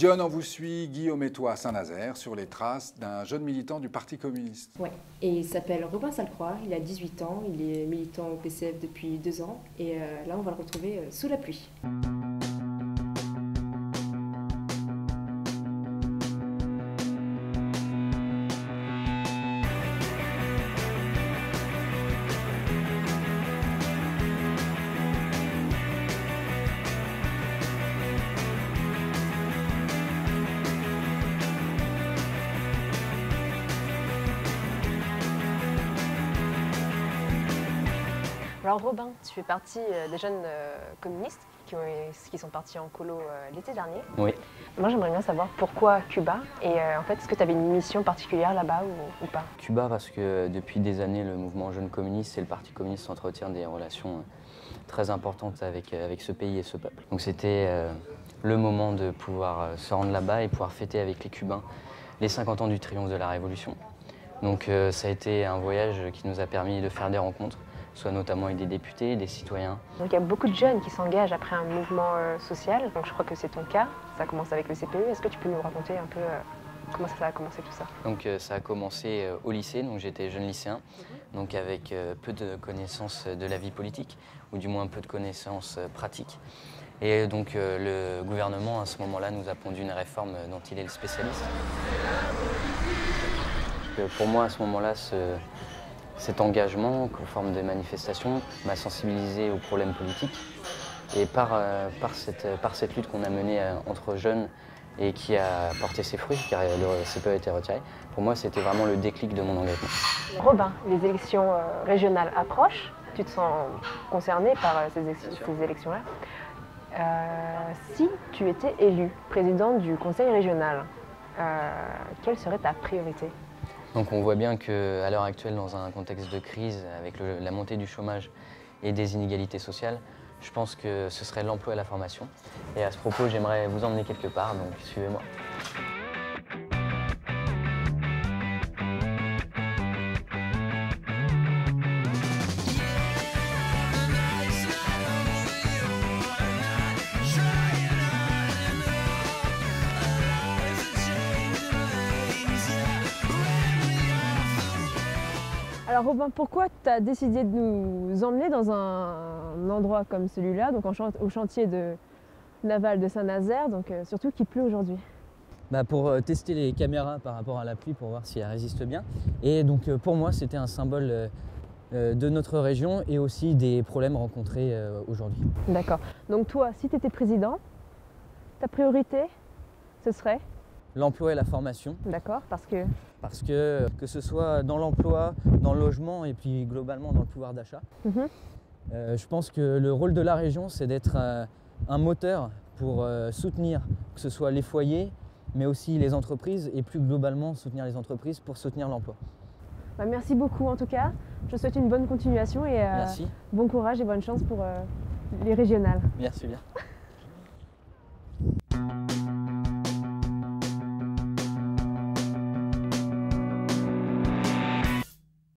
Dionne, on vous suit, Guillaume et toi à Saint-Nazaire, sur les traces d'un jeune militant du Parti communiste. Ouais, et il s'appelle Robin Salcroix, il a 18 ans, il est militant au PCF depuis 2 ans, et là on va le retrouver sous la pluie. Alors Robin, tu fais partie des jeunes communistes qui sont partis en colo l'été dernier. Oui. Moi j'aimerais bien savoir pourquoi Cuba et en fait est-ce que tu avais une mission particulière là-bas ou pas? Cuba parce que depuis des années le mouvement jeune communiste et le Parti communiste s'entretiennent des relations très importantes avec ce pays et ce peuple. Donc c'était le moment de pouvoir se rendre là-bas et pouvoir fêter avec les Cubains les 50 ans du triomphe de la Révolution. Donc ça a été un voyage qui nous a permis de faire des rencontres, soit notamment avec des députés, des citoyens. Donc il y a beaucoup de jeunes qui s'engagent après un mouvement social, donc je crois que c'est ton cas, ça commence avec le CPE. Est-ce que tu peux nous raconter un peu comment ça a commencé tout ça? Donc ça a commencé au lycée, donc j'étais jeune lycéen, donc avec peu de connaissances de la vie politique, ou du moins peu de connaissances pratiques. Et donc le gouvernement à ce moment-là nous a pondu une réforme dont il est le spécialiste. Pour moi à ce moment-là, cet engagement, en forme de manifestation, m'a sensibilisé aux problèmes politiques. Et par cette lutte qu'on a menée entre jeunes et qui a porté ses fruits, car le CPE a été retiré, pour moi c'était vraiment le déclic de mon engagement. Robin, les élections régionales approchent, tu te sens concerné par ces élections-là. Si tu étais élu président du conseil régional, quelle serait ta priorité? Donc on voit bien qu'à l'heure actuelle, dans un contexte de crise, avec la montée du chômage et des inégalités sociales, je pense que ce serait l'emploi et la formation. Et à ce propos, j'aimerais vous emmener quelque part, donc suivez-moi. Alors Robin, pourquoi tu as décidé de nous emmener dans un endroit comme celui-là, donc au chantier naval de Saint-Nazaire, donc surtout qu'il pleut aujourd'hui? Pour tester les caméras par rapport à la pluie, pour voir si elle résiste bien. Et donc pour moi, c'était un symbole de notre région et aussi des problèmes rencontrés aujourd'hui. D'accord. Donc toi, si tu étais président, ta priorité, ce serait? L'emploi et la formation. D'accord, parce que ce soit dans l'emploi, dans le logement et puis globalement dans le pouvoir d'achat. Je pense que le rôle de la région, c'est d'être un moteur pour soutenir, que ce soit les foyers, mais aussi les entreprises et plus globalement soutenir les entreprises pour soutenir l'emploi. Merci beaucoup en tout cas. Je te souhaite une bonne continuation et Merci. Bon courage et bonne chance pour les régionales. Merci bien.